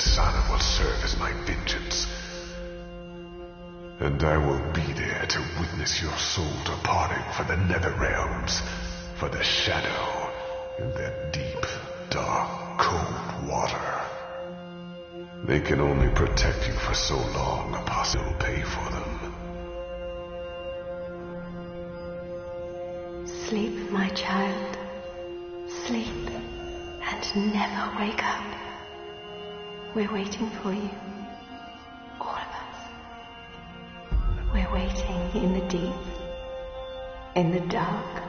son and will serve as my vengeance. And I will be there to witness your soul departing for the nether realms, for the shadow in that deep, dark, cold water. They can only protect you for so long, Apostle will pay for them. Sleep, my child. Sleep, and never wake up. We're waiting for you. All of us. We're waiting in the deep, in the dark.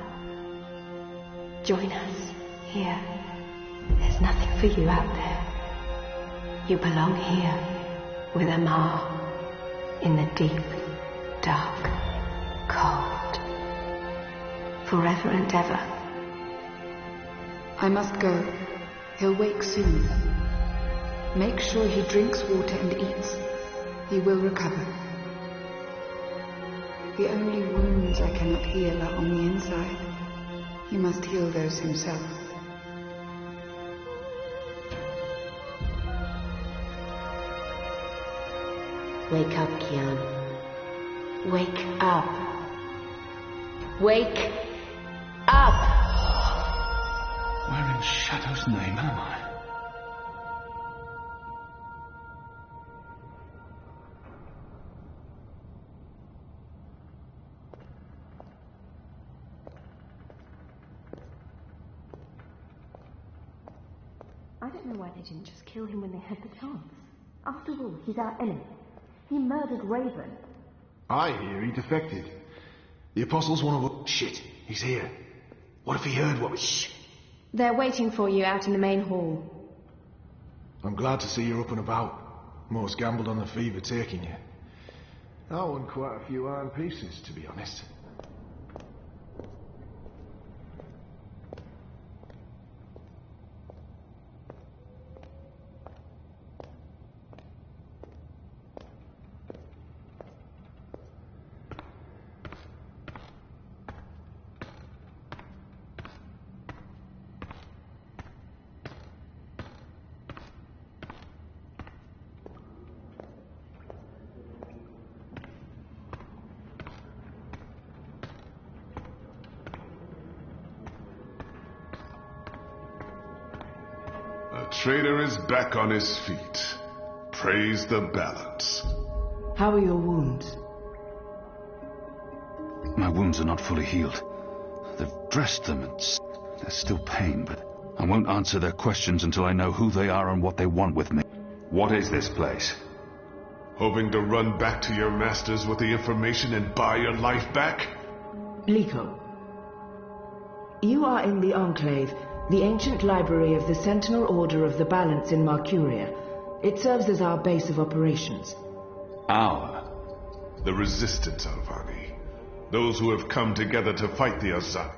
Join us here. There's nothing for you out there. You belong here with Amar, in the deep, dark, cold. Forever and ever. I must go. He'll wake soon. Make sure he drinks water and eats. He will recover. The only wounds I cannot heal are on the inside. He must heal those himself. Wake up, Kian. Wake up. Wake up! Where in Shadow's name am I? I don't know why they didn't just kill him when they had the chance. After all, he's our enemy. He murdered Raven. I hear he defected. The Apostle's one of us. Shit, he's here. What if he heard what we... Shh. They're waiting for you out in the main hall. I'm glad to see you're up and about. Most gambled on the fever taking you. I won quite a few iron pieces, to be honest. The traitor is back on his feet. Praise the balance. How are your wounds? My wounds are not fully healed. They've dressed them and there's still pain, but I won't answer their questions until I know who they are and what they want with me. What is this place? Hoping to run back to your masters with the information and buy your life back? Liko, you are in the Enclave, the ancient library of the Sentinel Order of the Balance in Marcuria. It serves as our base of operations. Our? The Resistance, Alvani. Those who have come together to fight the Azat.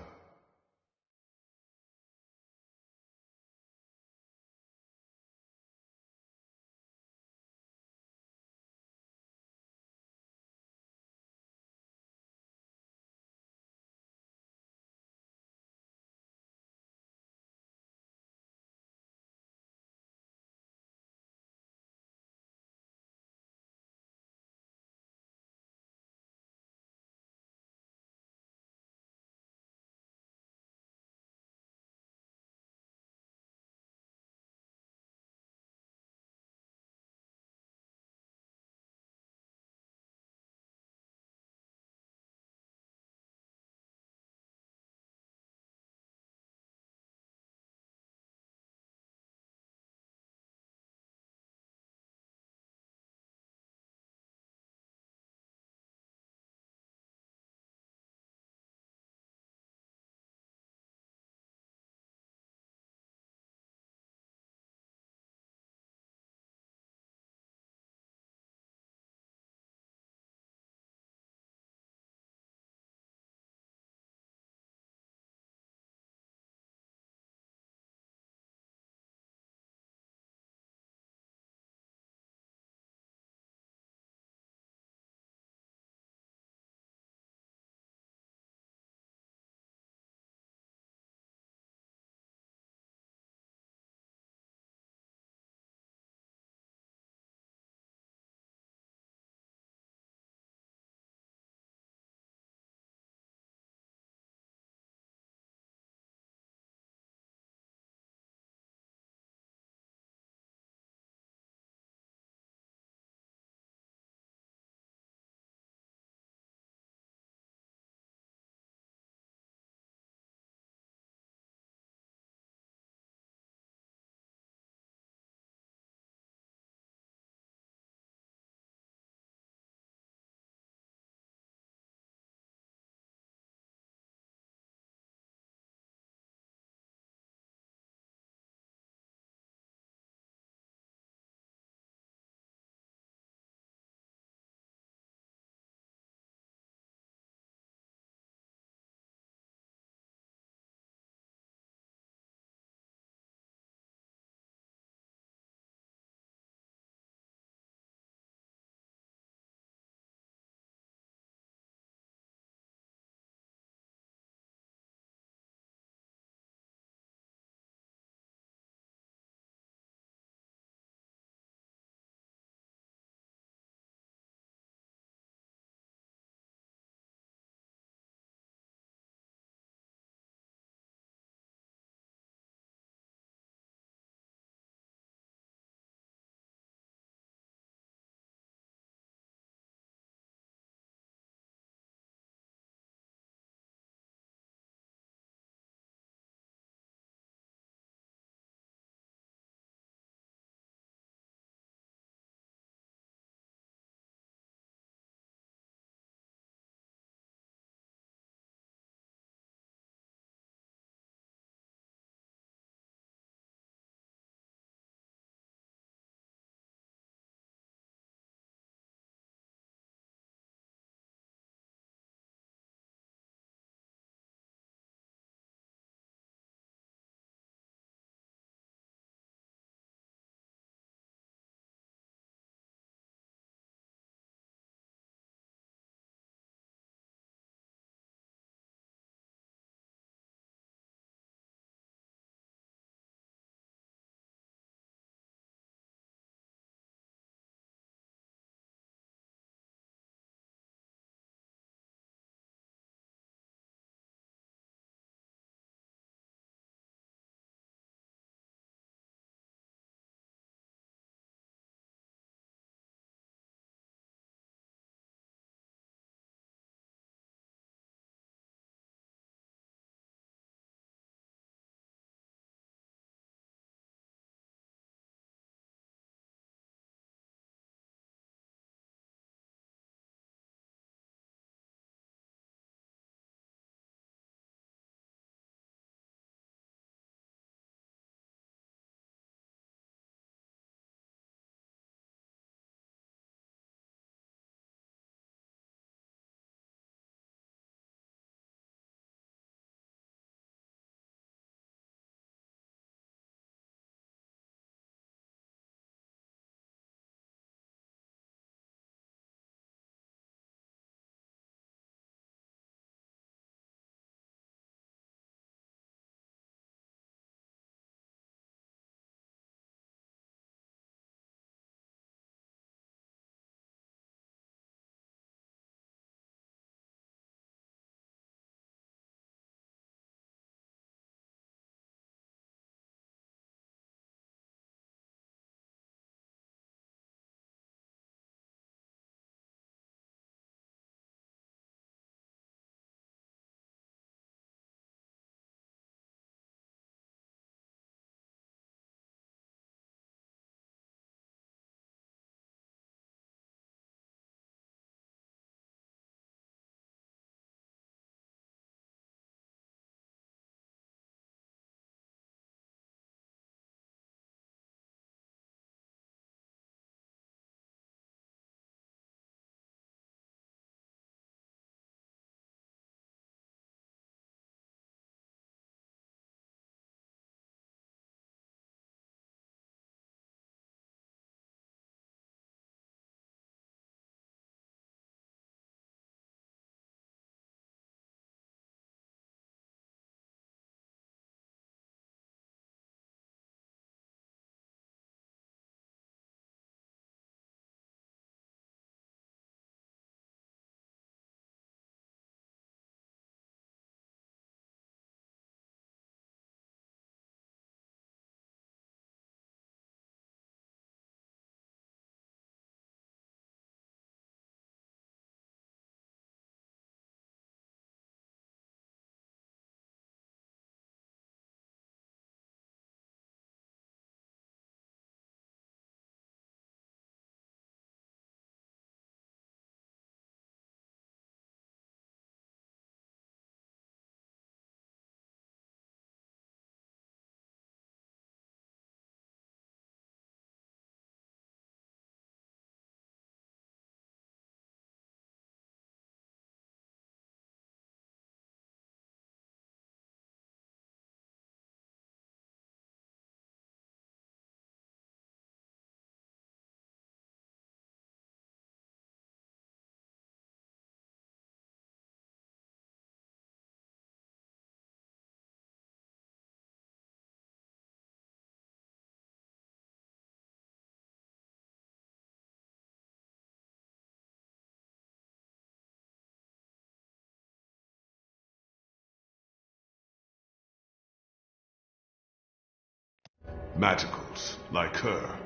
Magicals, like her,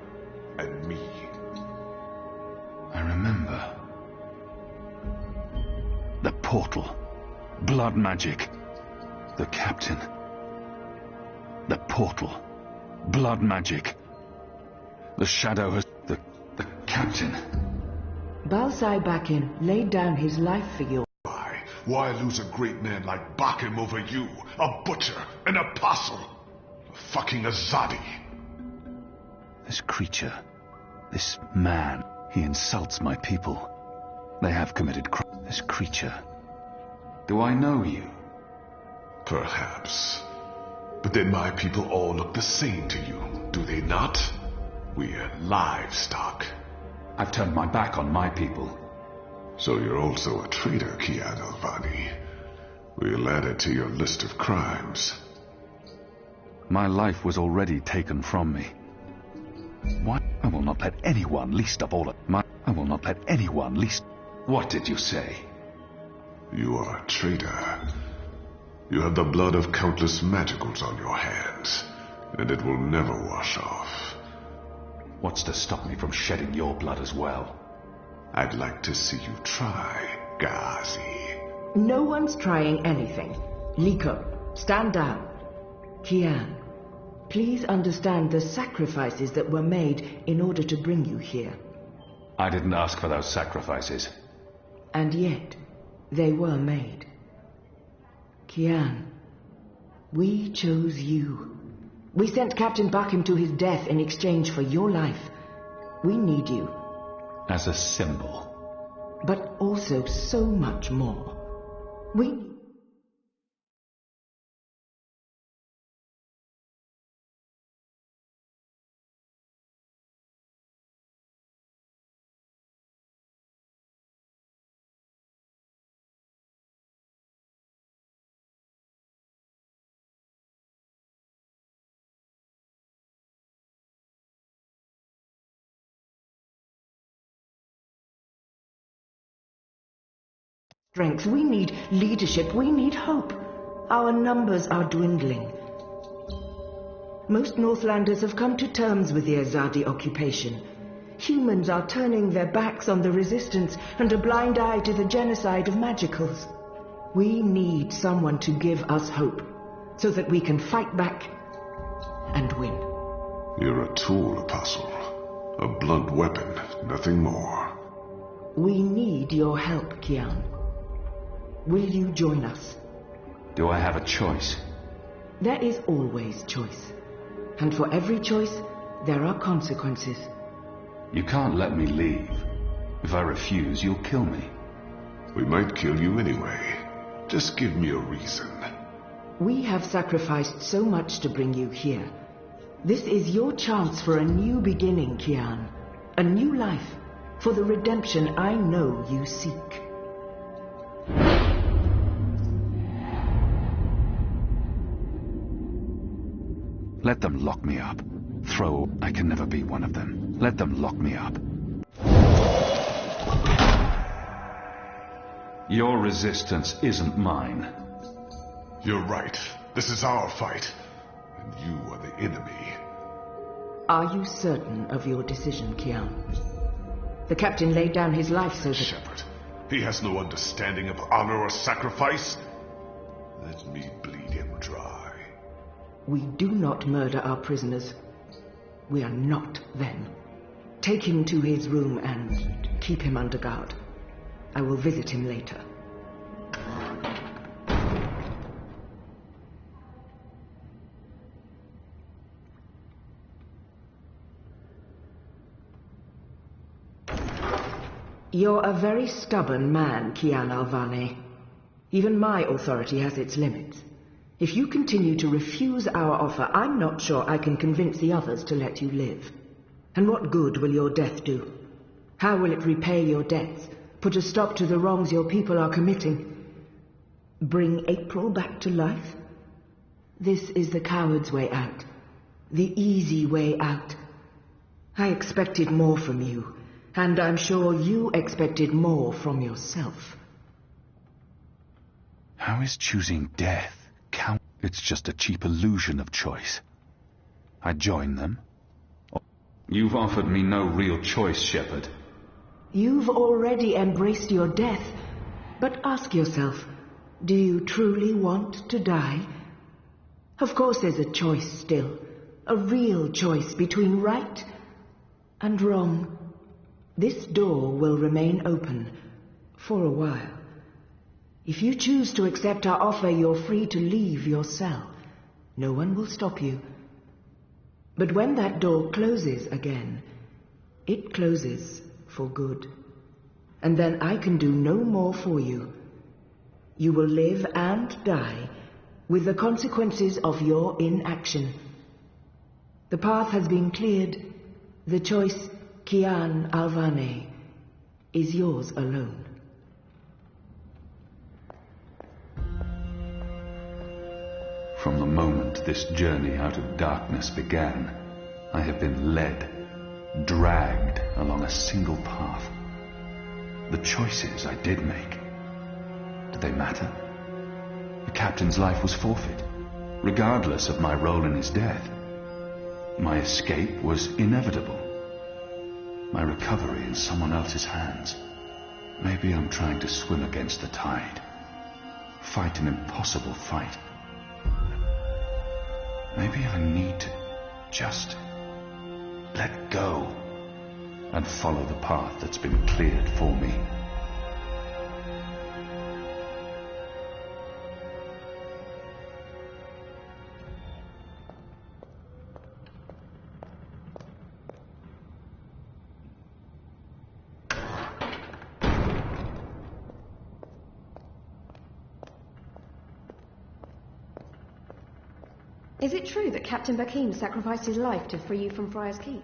and me. I remember. The portal. Blood magic. The captain. The portal. Blood magic. The shadow has... The captain. Balsai Bakin laid down his life for you. Why lose a great man like Bakim over you? A butcher, an apostle, a fucking Azadi. This creature, this man, he insults my people. They have committed crime. This creature. Do I know you? Perhaps. But then my people all look the same to you, do they not? We're livestock. I've turned my back on my people. So you're also a traitor, Kian Alvani. We'll add it to your list of crimes. My life was already taken from me. Why? I will not let anyone, least of all I will not let anyone, least... What did you say? You are a traitor. You have the blood of countless magicals on your hands, and it will never wash off. What's to stop me from shedding your blood as well? I'd like to see you try, Ghazi. No one's trying anything. Liko, stand down. Kian, please understand the sacrifices that were made in order to bring you here. I didn't ask for those sacrifices. And yet, they were made. Kian, we chose you. We sent Captain Bakim to his death in exchange for your life. We need you. As a symbol. But also so much more. We... strength. We need leadership. We need hope. Our numbers are dwindling. Most Northlanders have come to terms with the Azadi occupation. Humans are turning their backs on the resistance and a blind eye to the genocide of magicals. We need someone to give us hope, so that we can fight back and win. You're a tool, Apostle. A blunt weapon, nothing more. We need your help, Kian. Will you join us? Do I have a choice? There is always choice. And for every choice, there are consequences. You can't let me leave. If I refuse, you'll kill me. We might kill you anyway. Just give me a reason. We have sacrificed so much to bring you here. This is your chance for a new beginning, Kian. A new life, for the redemption I know you seek. Let them lock me up. I can never be one of them. Let them lock me up. Your resistance isn't mine. You're right. This is our fight. And you are the enemy. Are you certain of your decision, Kian? The captain laid down his life so that... Shepard, he has no understanding of honor or sacrifice. Let me bleed him dry. We do not murder our prisoners. We are not them. Take him to his room and keep him under guard. I will visit him later. You're a very stubborn man, Kian Alvani. Even my authority has its limits. If you continue to refuse our offer, I'm not sure I can convince the others to let you live. And what good will your death do? How will it repay your debts? Put a stop to the wrongs your people are committing? Bring April back to life? This is the coward's way out. The easy way out. I expected more from you, and I'm sure you expected more from yourself. How is choosing death count? It's just a cheap illusion of choice. I join them? You've offered me no real choice, Shepard. You've already embraced your death, but ask yourself, do you truly want to die? Of course there's a choice still, a real choice between right and wrong. This door will remain open for a while. If you choose to accept our offer, you're free to leave your cell. No one will stop you. But when that door closes again, it closes for good. And then I can do no more for you. You will live and die with the consequences of your inaction. The path has been cleared. The choice, Kian Alvane, is yours alone. From the moment this journey out of darkness began, I have been led, dragged along a single path. The choices I did make, did they matter? The captain's life was forfeit, regardless of my role in his death. My escape was inevitable. My recovery in someone else's hands. Maybe I'm trying to swim against the tide, fight an impossible fight. Maybe I need to just let go and follow the path that's been cleared for me. Is it true that Captain Bakim sacrificed his life to free you from Friar's Keep?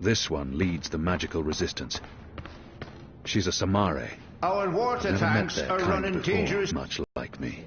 This one leads the magical resistance. She's a Samare. Our water Never tanks met their are kind running before, dangerous. much like me.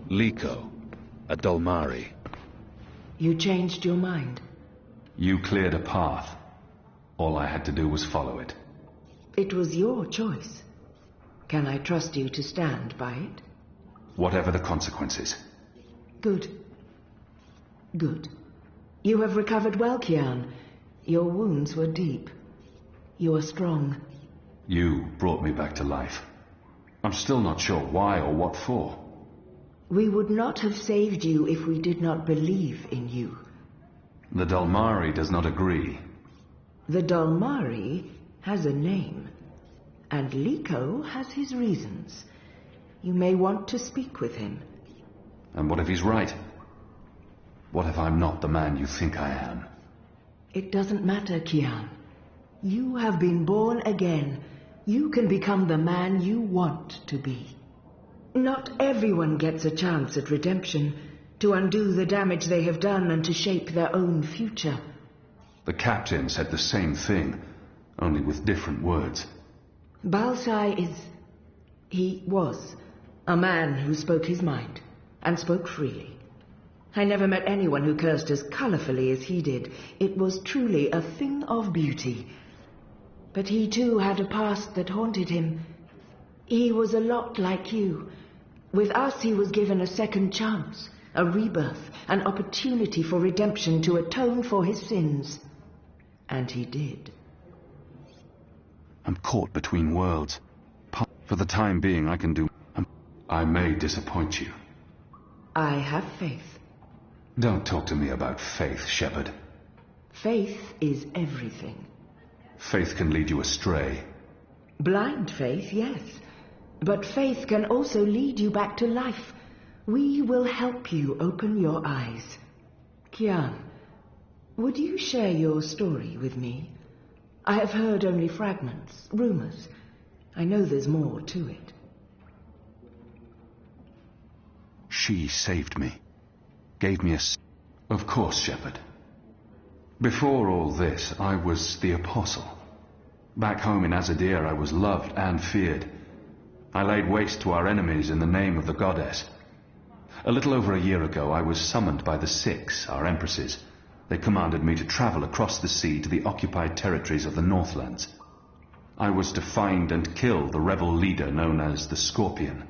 Liko, a Dolmari. You changed your mind. You cleared a path. All I had to do was follow it. It was your choice. Can I trust you to stand by it? Whatever the consequences. Good. Good. You have recovered well, Kian. Your wounds were deep. You are strong. You brought me back to life. I'm still not sure why or what for. We would not have saved you if we did not believe in you. The Dolmari does not agree. The Dolmari has a name, and Liko has his reasons. You may want to speak with him. And what if he's right? What if I'm not the man you think I am? It doesn't matter, Kian. You have been born again. You can become the man you want to be. Not everyone gets a chance at redemption, to undo the damage they have done and to shape their own future. The captain said the same thing, only with different words. Balsai he was a man who spoke his mind, and spoke freely. I never met anyone who cursed as colorfully as he did. It was truly a thing of beauty. But he too had a past that haunted him. He was a lot like you. With us he was given a second chance, a rebirth, an opportunity for redemption to atone for his sins. And he did. I'm caught between worlds. For the time being, I can do... I may disappoint you. I have faith. Don't talk to me about faith, Shepard. Faith is everything. Faith can lead you astray. Blind faith, yes. But faith can also lead you back to life. We will help you open your eyes. Kian, would you share your story with me? I have heard only fragments, rumors. I know there's more to it. She saved me. Gave me a... Of course, Shepherd. Before all this, I was the apostle. Back home in Azadir, I was loved and feared. I laid waste to our enemies in the name of the goddess. A little over a year ago, I was summoned by the Six, our empresses. They commanded me to travel across the sea to the occupied territories of the Northlands. I was to find and kill the rebel leader known as the Scorpion.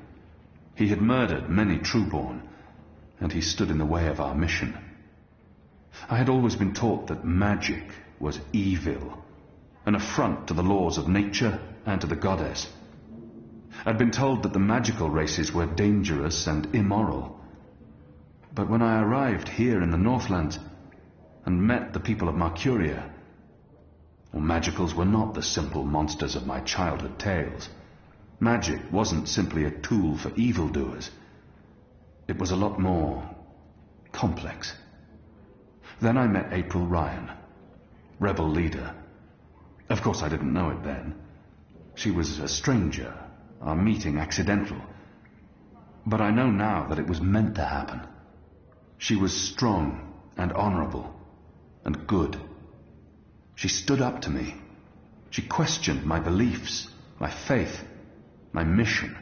He had murdered many Trueborn, and he stood in the way of our mission. I had always been taught that magic was evil, an affront to the laws of nature and to the goddess. I'd been told that the magical races were dangerous and immoral. But when I arrived here in the Northlands and met the people of Mercuria, well, magicals were not the simple monsters of my childhood tales. Magic wasn't simply a tool for evildoers. It was a lot more complex. Then I met April Ryan, rebel leader. Of course, I didn't know it then. She was a stranger, our meeting accidental. But I know now that it was meant to happen. She was strong and honorable and good. She stood up to me. She questioned my beliefs, my faith, my mission.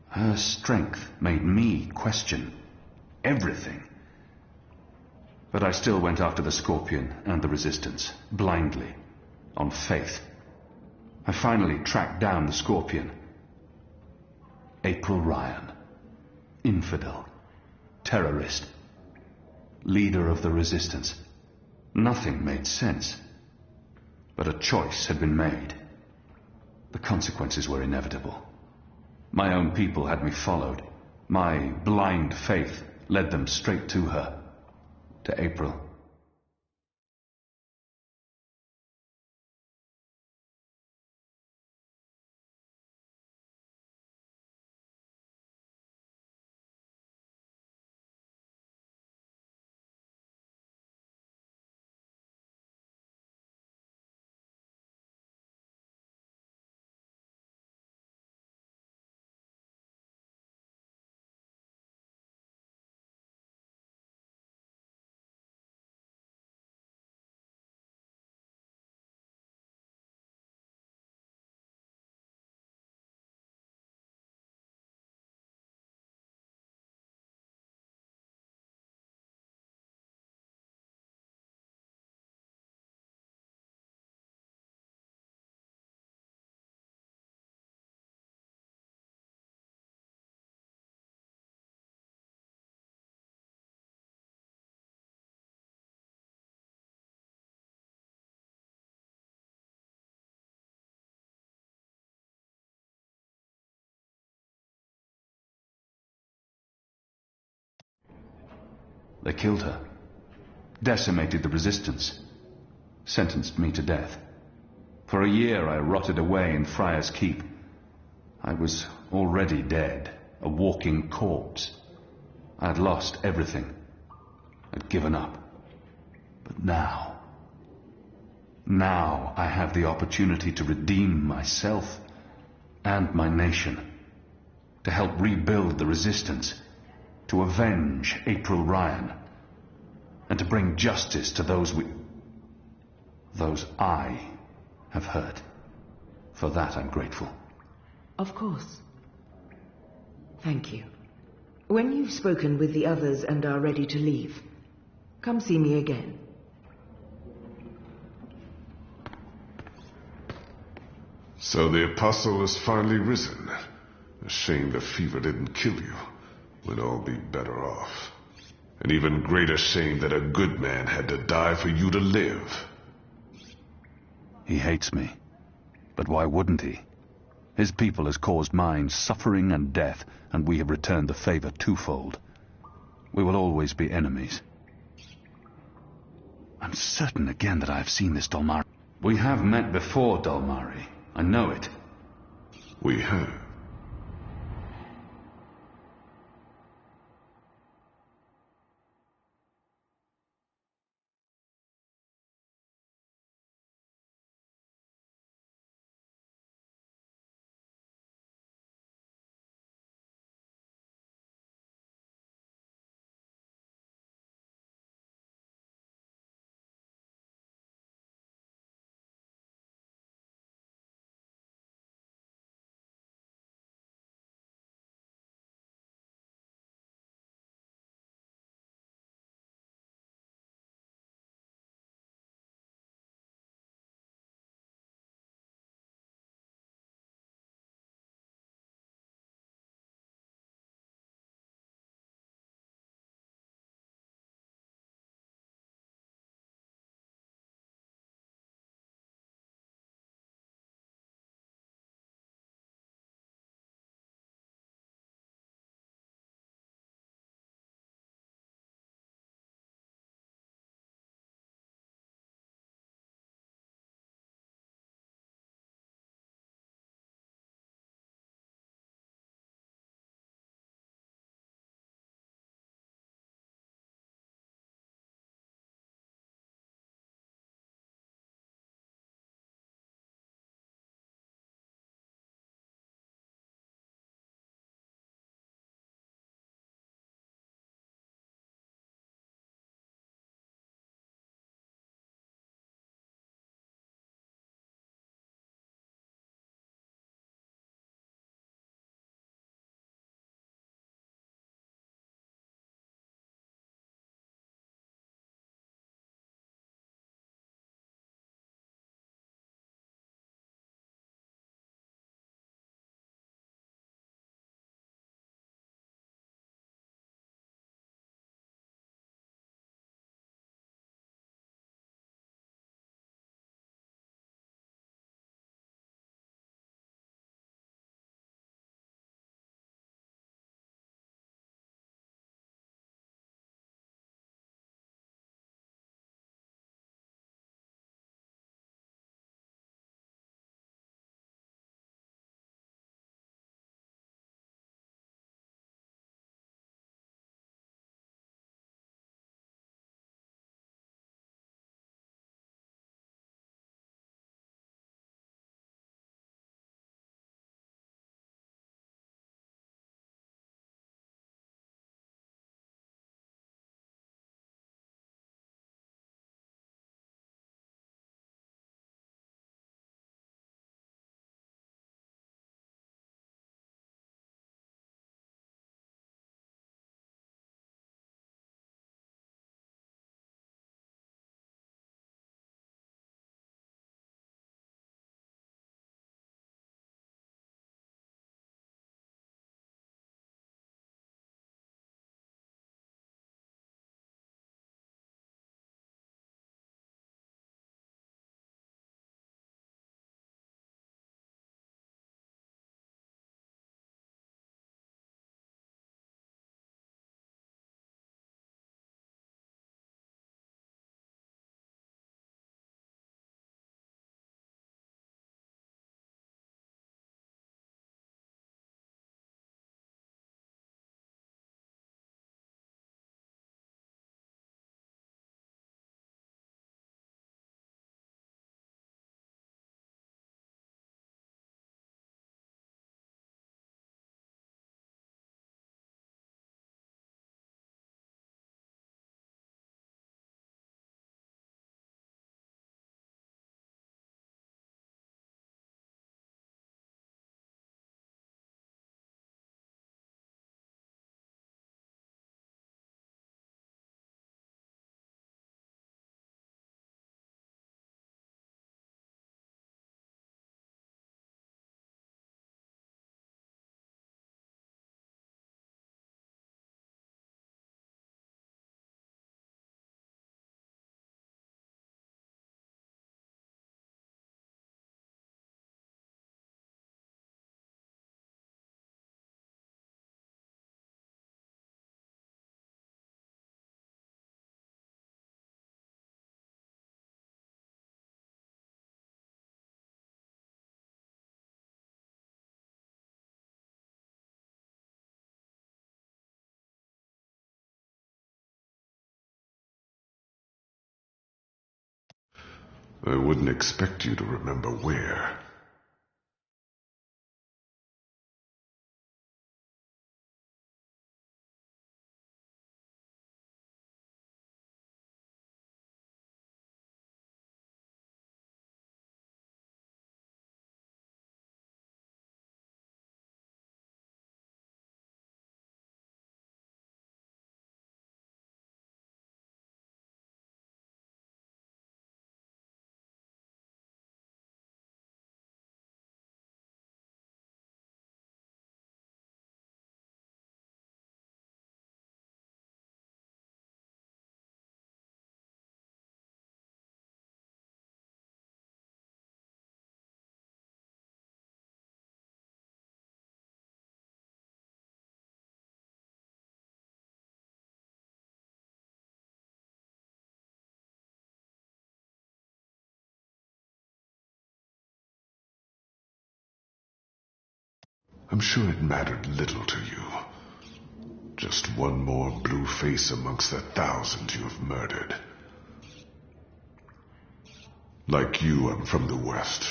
Her strength made me question everything. But I still went after the Scorpion and the Resistance, blindly, on faith. I finally tracked down the Scorpion. April Ryan, infidel, terrorist, leader of the Resistance. Nothing made sense. But a choice had been made. The consequences were inevitable. My own people had me followed. My blind faith led them straight to her, to April. They killed her, decimated the Resistance, sentenced me to death. For a year I rotted away in Friar's Keep. I was already dead, a walking corpse. I had lost everything. I'd given up. But now I have the opportunity to redeem myself and my nation, to help rebuild the Resistance, to avenge April Ryan, and to bring justice to those I have hurt. For that I'm grateful. Of course. Thank you. When you've spoken with the others and are ready to leave, come see me again. So the Apostle has finally risen. A shame the fever didn't kill you. We'd all be better off. An even greater shame that a good man had to die for you to live. He hates me. But why wouldn't he? His people has caused mine suffering and death, and we have returned the favor twofold. We will always be enemies. I'm certain again that I have seen this Dalmari. We have met before, Dalmari. I know it. We have. I wouldn't expect you to remember where. I'm sure it mattered little to you. Just one more blue face amongst the thousands you have murdered. Like you, I'm from the West,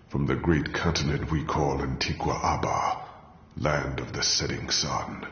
from the great continent we call Antigua Aba, land of the setting sun.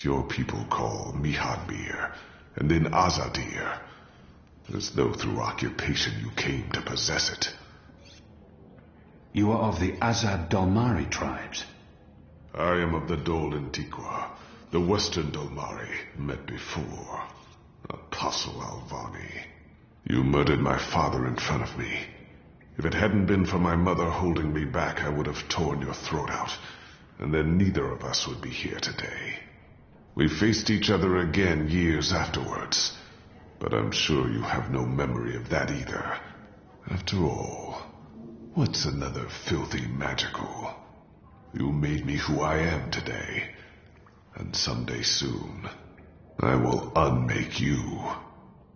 Your people call Mihadmir, and then Azadir, as though through occupation you came to possess it. You are of the Azad Dalmari tribes. I am of the Dol Antiqua, the Western Dolmari, met before. Apostle Alvani. You murdered my father in front of me. If it hadn't been for my mother holding me back, I would have torn your throat out, and then neither of us would be here today. We faced each other again years afterwards, but I'm sure you have no memory of that either. After all, what's another filthy magical? You made me who I am today, and someday soon, I will unmake you.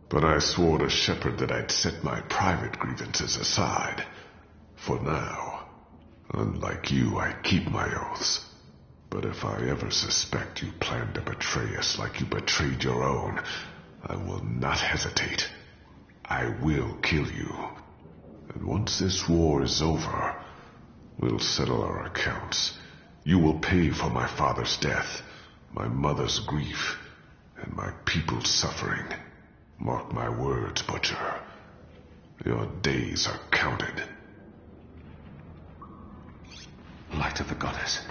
But I swore to Shepard that I'd set my private grievances aside. For now, unlike you, I keep my oaths. But if I ever suspect you plan to betray us like you betrayed your own, I will not hesitate. I will kill you. And once this war is over, we'll settle our accounts. You will pay for my father's death, my mother's grief, and my people's suffering. Mark my words, Butcher. Your days are counted. Light of the Goddess.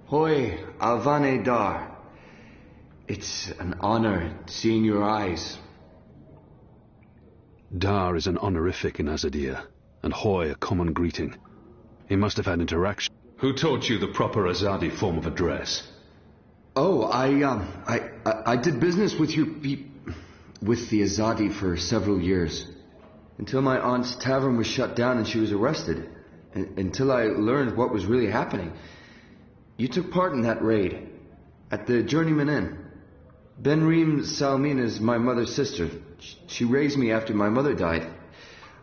Hoi, Alvane Dar. It's an honor seeing your eyes. Dar is an honorific in Azadir, and Hoi a common greeting. He must have had interaction. Who taught you the proper Azadi form of address? Oh, I did business with with the Azadi for several years. Until my aunt's tavern was shut down and she was arrested. Until I learned what was really happening. You took part in that raid. At the Journeyman Inn. Benreem Salmin is my mother's sister. She raised me after my mother died.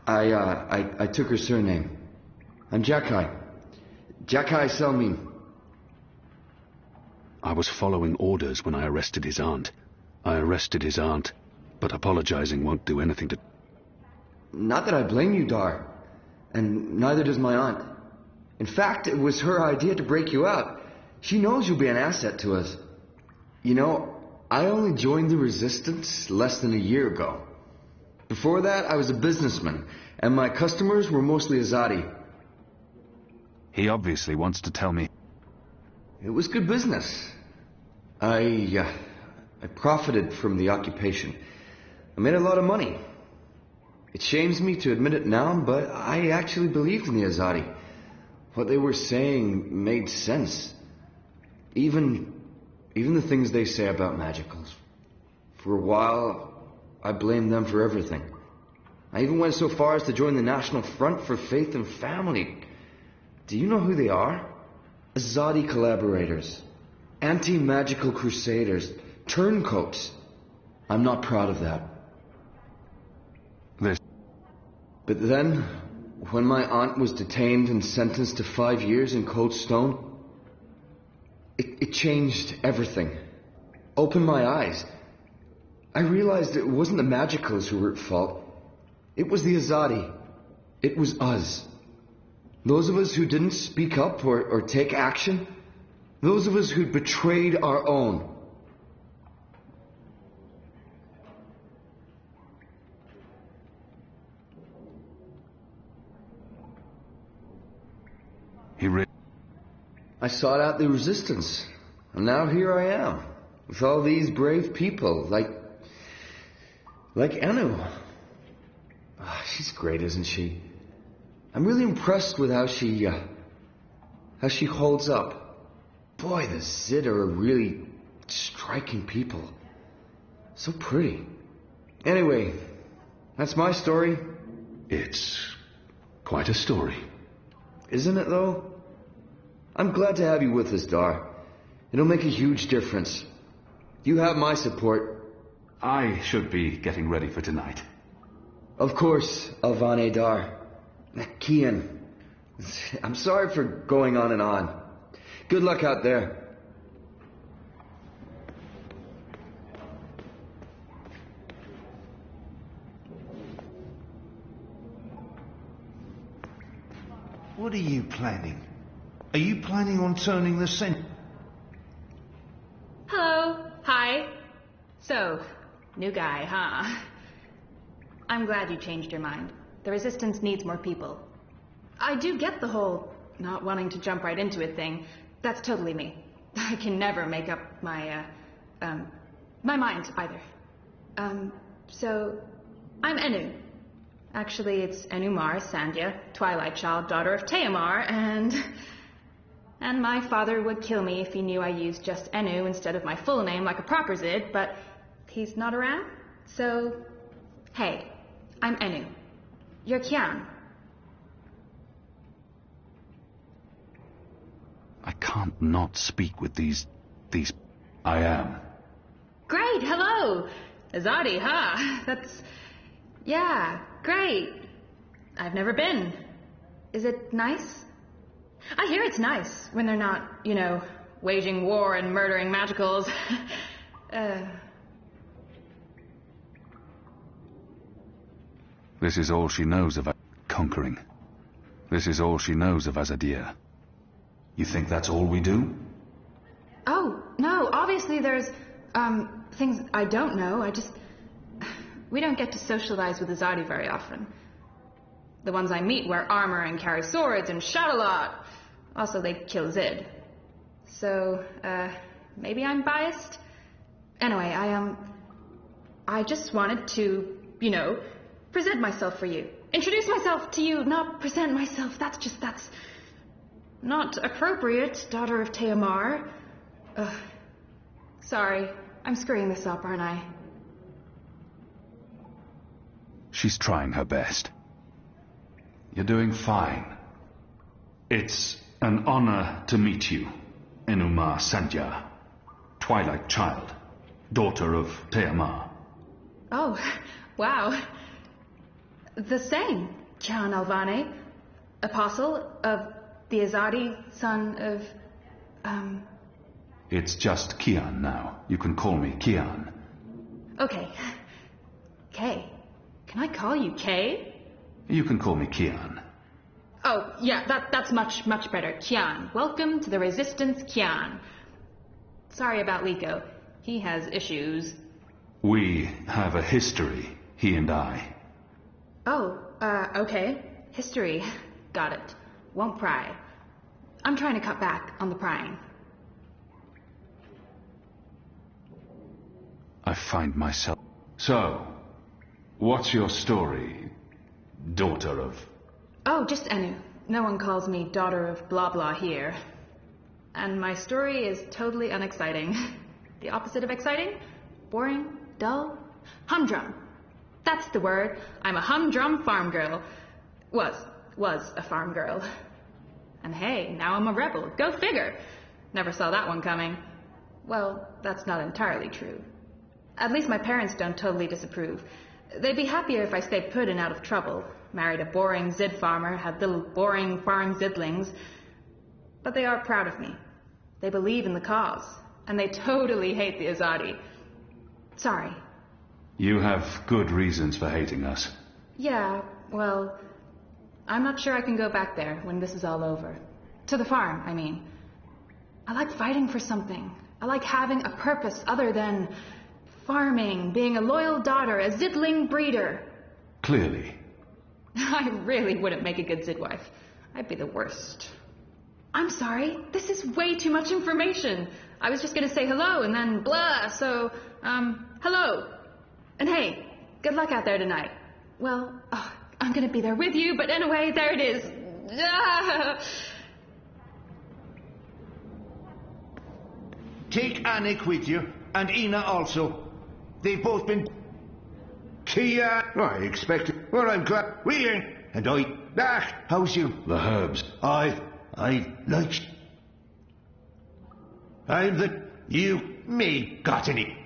I took her surname. I'm Jakai. Jakai Salmin. I was following orders when I arrested his aunt. I arrested his aunt, but apologizing won't do anything to... Not that I blame you, Dar. And neither does my aunt. In fact, it was her idea to break you out. She knows you'll be an asset to us. You know, I only joined the Resistance less than a year ago. Before that, I was a businessman, and my customers were mostly Azadi. He obviously wants to tell me... It was good business. I profited from the occupation. I made a lot of money. It shames me to admit it now, but I actually believed in the Azadi. What they were saying made sense. Even the things they say about magicals. For a while, I blamed them for everything. I even went so far as to join the National Front for Faith and Family. Do you know who they are? Azadi collaborators. Anti-magical crusaders. Turncoats. I'm not proud of that. But then, when my aunt was detained and sentenced to 5 years in Cold Stone, it changed everything. Opened my eyes. I realized it wasn't the magicals who were at fault. It was the Azadi. It was us. Those of us who didn't speak up or take action. Those of us who'd betrayed our own. I sought out the Resistance, and now here I am, with all these brave people, like Anu. She's great, isn't she? I'm really impressed with how she holds up. Boy, the Zid are really striking people. So pretty. Anyway, that's my story. It's quite a story. Isn't it, though? I'm glad to have you with us, Dar. It'll make a huge difference. You have my support. I should be getting ready for tonight. Of course, Alvane Dar. Kian. I'm sorry for going on and on. Good luck out there. What are you planning? Are you planning on turning the center? Hello. Hi. So, new guy, huh? I'm glad you changed your mind. The Resistance needs more people. I do get the whole not wanting to jump right into it thing. That's totally me. I can never make up my mind either. So, I'm Enu. Actually, it's Enumar Sandhya, Twilight Child, daughter of Teomar, and my father would kill me if he knew I used just Enu instead of my full name like a proper Zid, but he's not around, so... Hey, I'm Enu. You're Kian. I can't not speak with these... I am. Great, hello! Azadi, huh? That's... Yeah, great. I've never been. Is it nice? I hear it's nice when they're not, you know, waging war and murdering magicals. This is all she knows of conquering. This is all she knows of Azadir. You think that's all we do? Oh, no, obviously there's, things I don't know. We don't get to socialize with Azadi very often. The ones I meet wear armor and carry swords and shout a lot. Also, they kill Zid. So, maybe I'm biased? Anyway, I just wanted to, present myself for you. Introduce myself to you, not present myself. That's not appropriate, daughter of Teomar. Sorry, I'm screwing this up, aren't I? She's trying her best. You're doing fine. It's an honor to meet you, Enuma Sandhya, Twilight Child, daughter of Teomar. Oh, wow. The same, Kian Alvane, apostle of the Azadi, son of, It's just Kian now. You can call me Kian. Okay. Kay. Can I call you Kay? You can call me Kian. Oh, yeah, that's much better. Kian. Welcome to the Resistance, Kian. Sorry about Liko. He has issues. We have a history, he and I. Oh, okay. History. Got it. Won't pry. I'm trying to cut back on the prying. I find myself... So, what's your story, daughter of... Oh, just Enu. No one calls me daughter of blah blah here. And my story is totally unexciting. The opposite of exciting? Boring? Dull? Humdrum. That's the word. I'm a humdrum farm girl. Was a farm girl. And hey, now I'm a rebel. Go figure. Never saw that one coming. Well, that's not entirely true. At least my parents don't totally disapprove. They'd be happier if I stayed put and out of trouble. Married a boring Zid farmer, had little boring farm Zidlings. But they are proud of me. They believe in the cause. And they totally hate the Azadi. Sorry. You have good reasons for hating us. Yeah, well, I'm not sure I can go back there when this is all over. To the farm, I mean. I like fighting for something. I like having a purpose other than farming, being a loyal daughter, a Zidling breeder. Clearly. I really wouldn't make a good Zidwife. I'd be the worst. I'm sorry, this is way too much information. I was just gonna say hello and then blah, so, hello. And hey, good luck out there tonight. Well, I'm gonna be there with you, but anyway, there it is. Take Anik with you, and Ina also. They've both been... Kia! I expected... Well, I'm glad... We're... And I... how's you? The herbs. I like... I'm the... You... Me... Got any...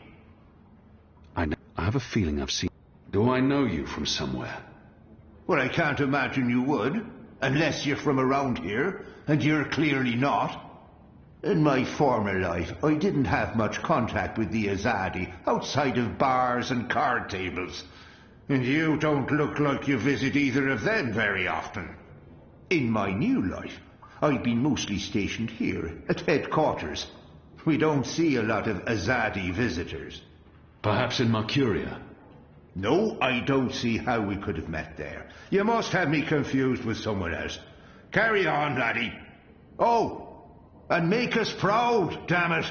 I have a feeling I've seen... Do I know you from somewhere? Well, I can't imagine you would, unless you're from around here, and you're clearly not. In my former life, I didn't have much contact with the Azadi, outside of bars and card tables. And you don't look like you visit either of them very often. In my new life, I've been mostly stationed here, at headquarters. We don't see a lot of Azadi visitors. Perhaps in Mercuria? No, I don't see how we could have met there. You must have me confused with someone else. Carry on, laddie. Oh, and make us proud, damn it.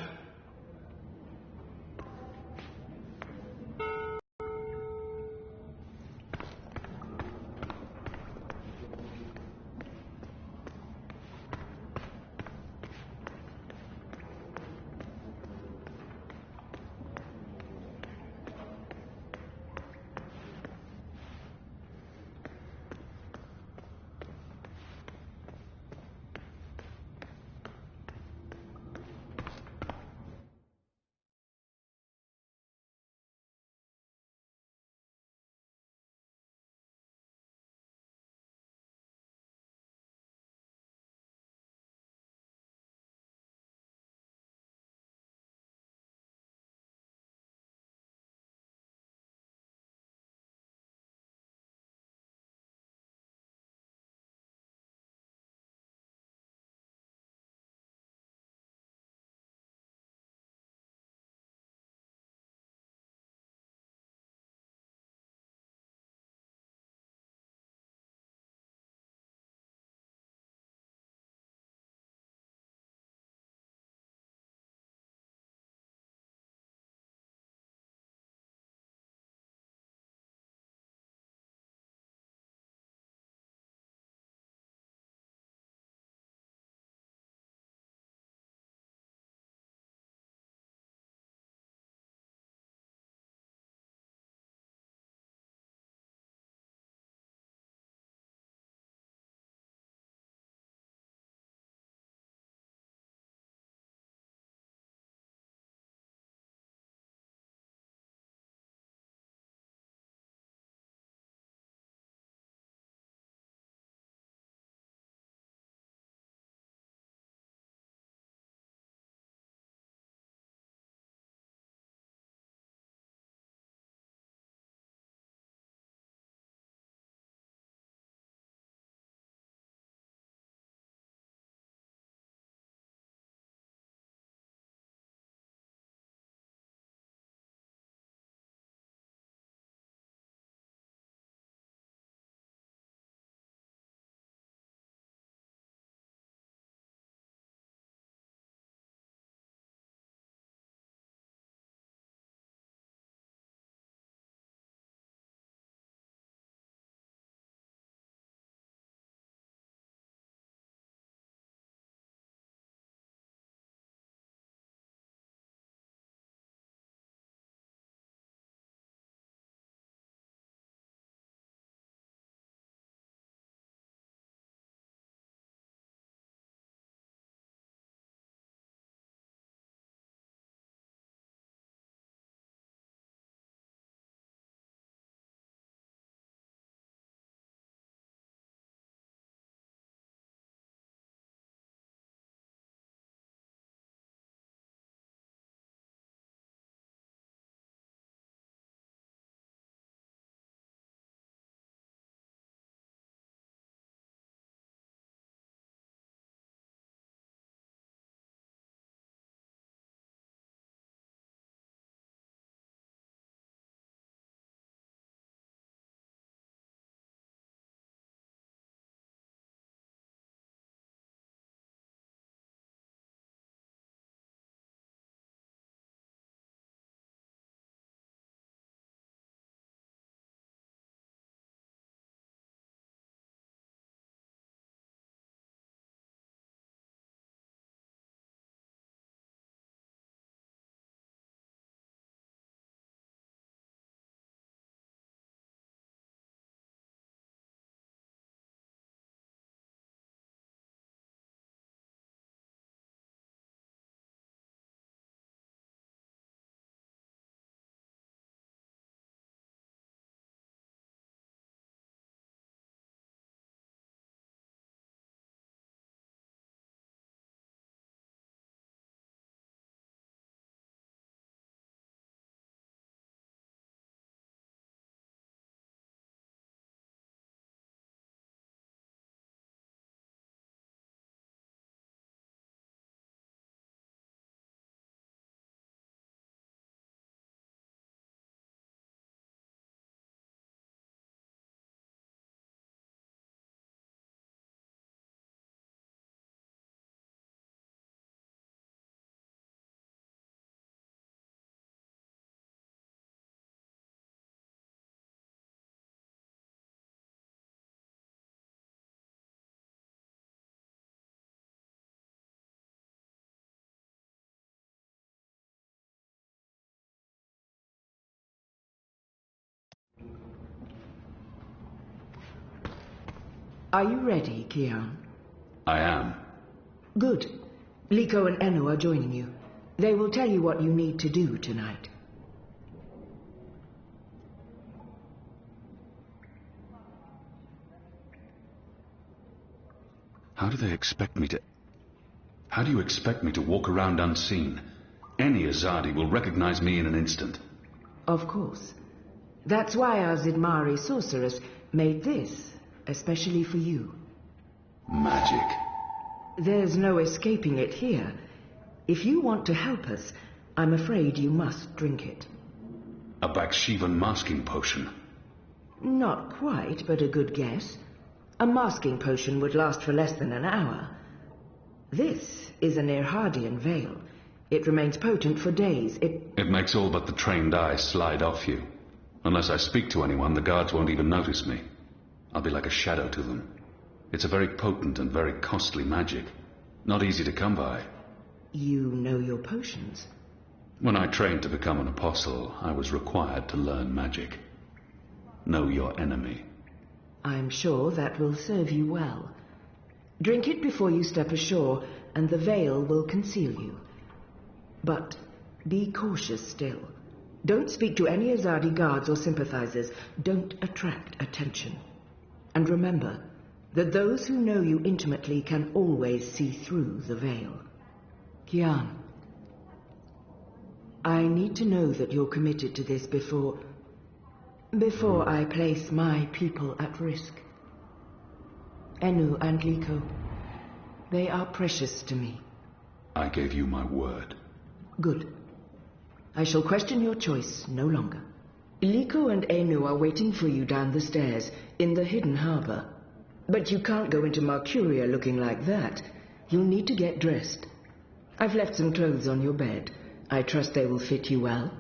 Are you ready, Kian? I am. Good. Liko and Enu are joining you. They will tell you what you need to do tonight. How do you expect me to walk around unseen? Any Azadi will recognize me in an instant. Of course. That's why our Zidmari sorceress made this, especially for you. Magic. There's no escaping it here. If you want to help us, I'm afraid you must drink it. A Bakshivan masking potion. Not quite, but a good guess. A masking potion would last for less than an hour. This is an Irhadian veil. It remains potent for days. It makes all but the trained eye slide off you. Unless I speak to anyone, the guards won't even notice me. I'll be like a shadow to them. It's a very potent and very costly magic. Not easy to come by. You know your potions? When I trained to become an apostle, I was required to learn magic. Know your enemy. I'm sure that will serve you well. Drink it before you step ashore, and the veil will conceal you. But be cautious still. Don't speak to any Azadi guards or sympathizers. Don't attract attention. And remember that those who know you intimately can always see through the veil. Kian, I need to know that you're committed to this before I place my people at risk. Enu and Liko, they are precious to me. I gave you my word. Good. I shall question your choice no longer. Liko and Enu are waiting for you down the stairs in the hidden harbor. But you can't go into Mercuria looking like that. You'll need to get dressed. I've left some clothes on your bed. I trust they will fit you well.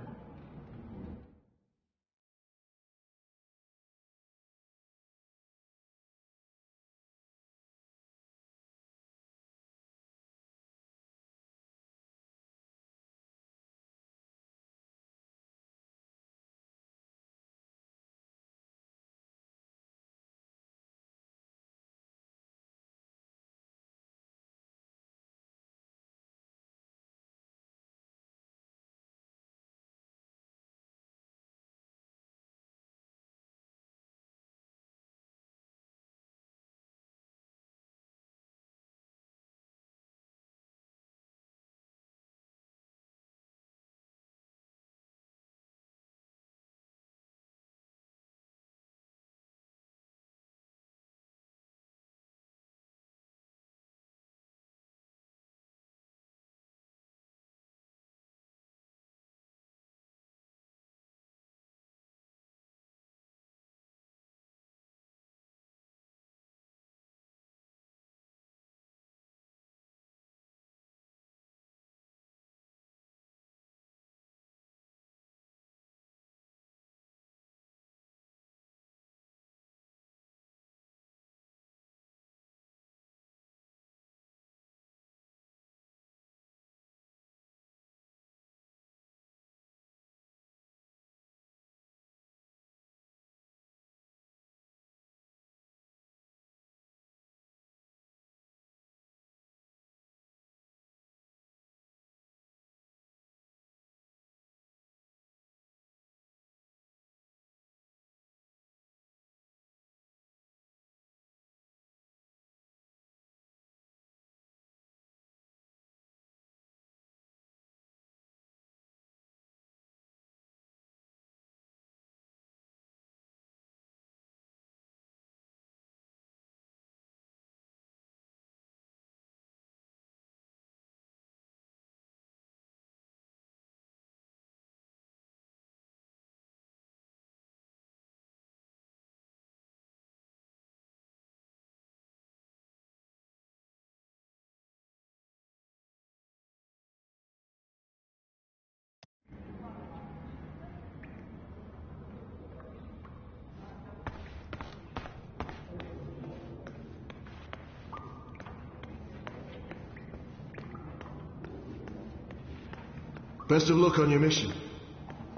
Best of luck on your mission.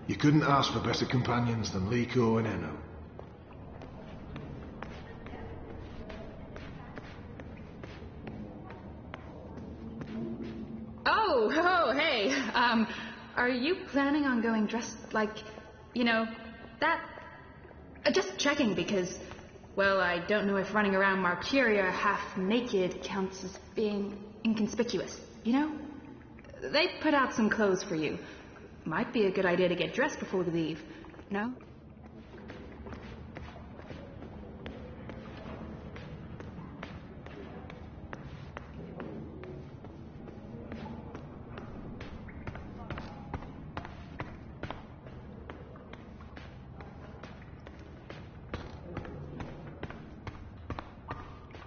You couldn't ask for better companions than Liko and Enu. hey, are you planning on going dressed like, that? Just checking because, well, I don't know if running around Marcuria half naked counts as being inconspicuous, They put out some clothes for you. Might be a good idea to get dressed before we leave, no?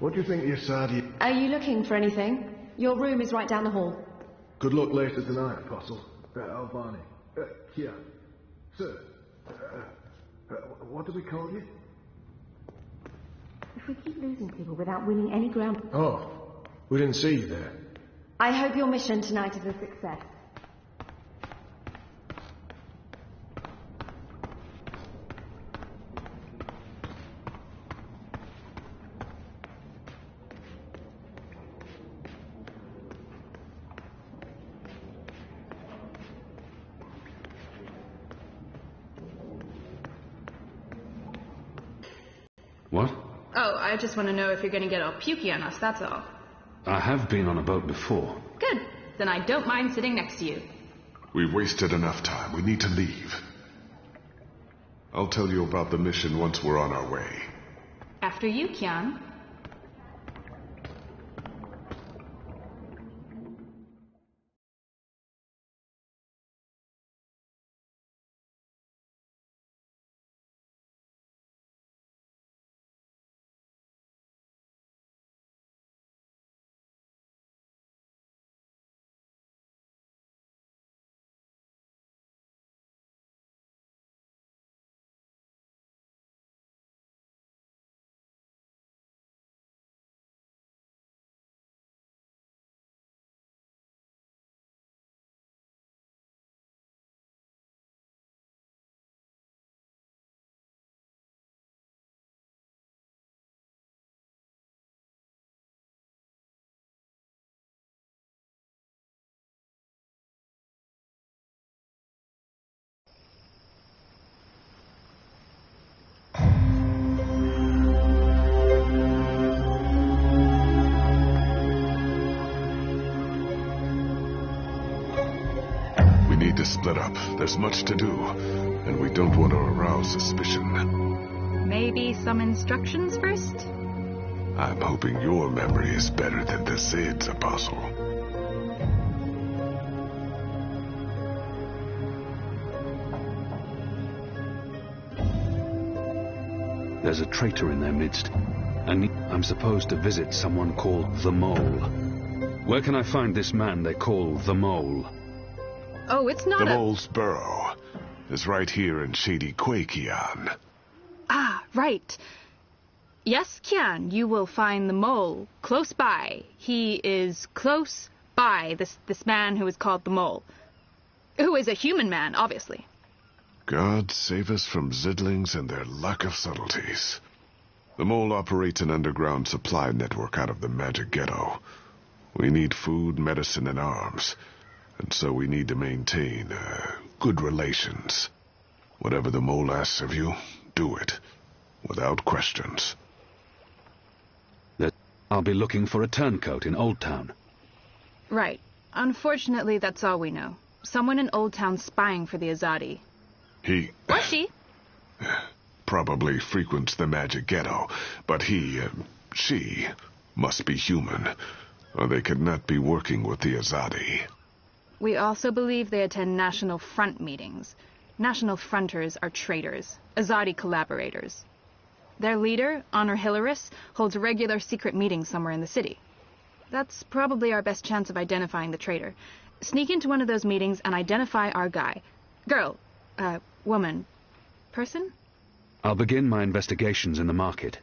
What do you think, Yasadi? Are you looking for anything? Your room is right down the hall. Good luck later tonight, Apostle. Alvani. Here. Sir. What do we call you? If we keep losing people without winning any ground... Oh, we didn't see you there. I hope your mission tonight is a success. What? Oh, I just want to know if you're going to get all pukey on us, that's all. I have been on a boat before. Good. Then I don't mind sitting next to you. We've wasted enough time. We need to leave. I'll tell you about the mission once we're on our way. After you, Kian. To split up. There's much to do, and we don't want to arouse suspicion. Maybe some instructions first? I'm hoping your memory is better than the Zid's, Apostle. There's a traitor in their midst, and I'm supposed to visit someone called the Mole. Where can I find this man they call the Mole? Oh, it's not The Mole's burrow is right here in Shady Quay, Kian. Ah, right. Yes, Kian, you will find the Mole close by. He is close by, this man who is called the Mole. Who is a human man, obviously. God save us from Zidlings and their lack of subtleties. The Mole operates an underground supply network out of the Magic Ghetto. We need food, medicine, and arms. And so we need to maintain good relations. Whatever the Mole asks of you, do it. Without questions. I'll be looking for a turncoat in Old Town. Right. Unfortunately, that's all we know. Someone in Old Town spying for the Azadi. He... Or she. Probably frequents the Magic Ghetto, but she must be human, or they could not be working with the Azadi. We also believe they attend National Front meetings. National Fronters are traitors, Azadi collaborators. Their leader, Honor Hilaris, holds regular secret meetings somewhere in the city. That's probably our best chance of identifying the traitor. Sneak into one of those meetings and identify our guy. Girl, woman, person? I'll begin my investigations in the market.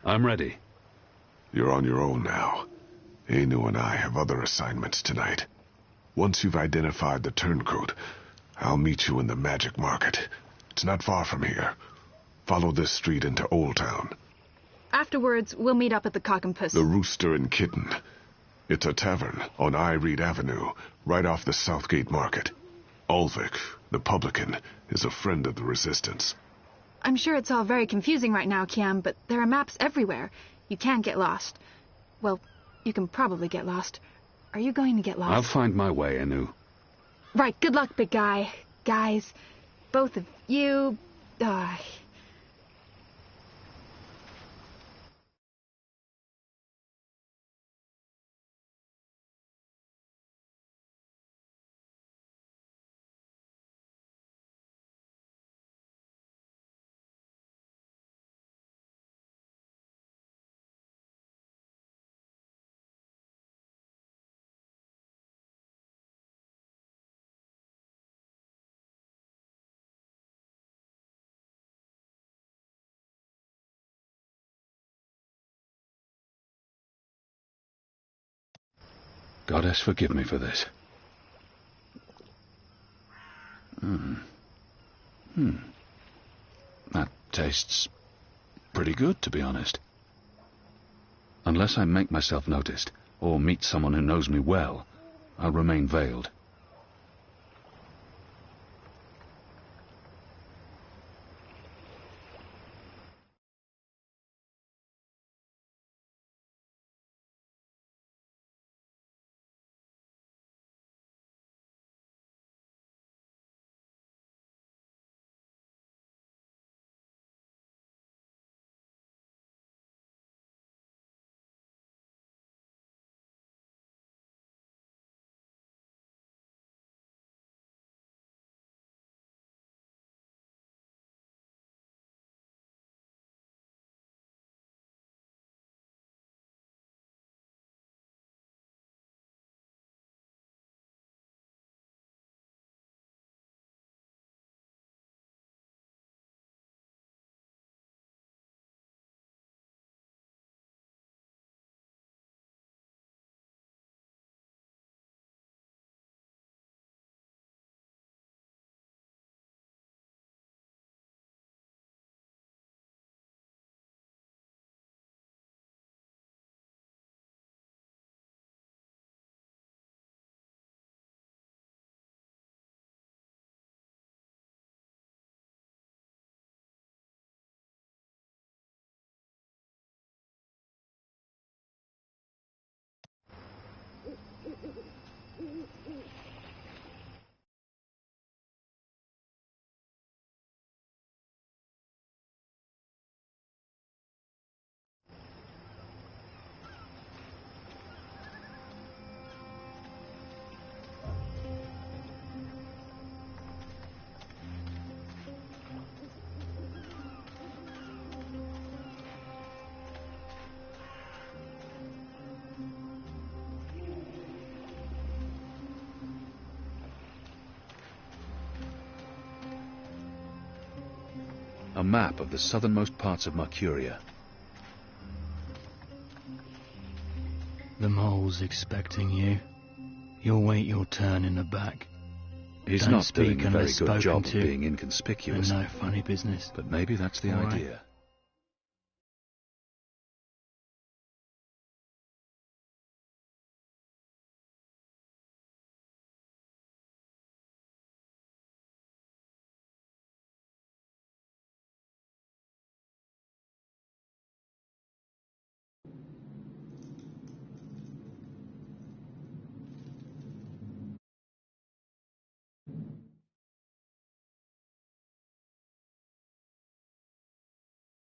I'm ready. You're on your own now. Anu and I have other assignments tonight. Once you've identified the turncoat, I'll meet you in the Magic Market. It's not far from here. Follow this street into Old Town. Afterwards, we'll meet up at the Cock and Puss. The Rooster and Kitten. It's a tavern on I Reed Avenue, right off the Southgate Market. Ulvik, the publican, is a friend of the Resistance. I'm sure it's all very confusing right now, Kiam, but there are maps everywhere. You can't get lost. Well, you can probably get lost. Are you going to get lost? I'll find my way, Anu. Right, good luck, big guy. Guys, both of you... Goddess, forgive me for this. That tastes pretty good, to be honest. Unless I make myself noticed, or meet someone who knows me well, I'll remain veiled. A map of the southernmost parts of Mercuria. The mole's expecting you. You'll wait your turn in the back. He's Don't not speak doing a very unless good spoken job of to. being inconspicuous. And no funny business. But maybe that's the All right. idea.